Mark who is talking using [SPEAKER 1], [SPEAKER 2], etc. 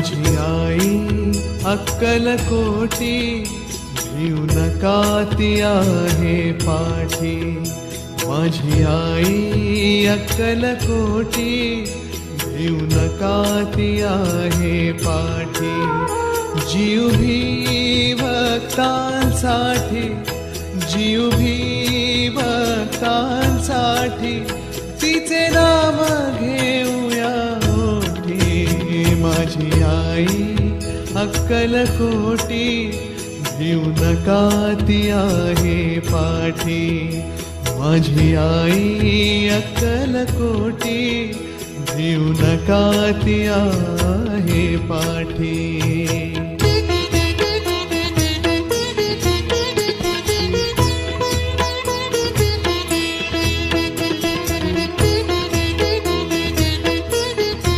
[SPEAKER 1] माझी आई अक्कलकोटी, भिऊ नका ती आहे पाठी. माझी आई अक्कलकोटी, भिऊ नका ती आहे पाठी. जीव भी भक्तांसाठी, जीव भी भक्तांसाठी, तिचे नाम घेऊया ओठी. माझी आई अक्कलकोटी, भिऊ नका ती आहे पाठी. माझी आई अक्कलकोटी, भिऊ नका ती आहे पाठी.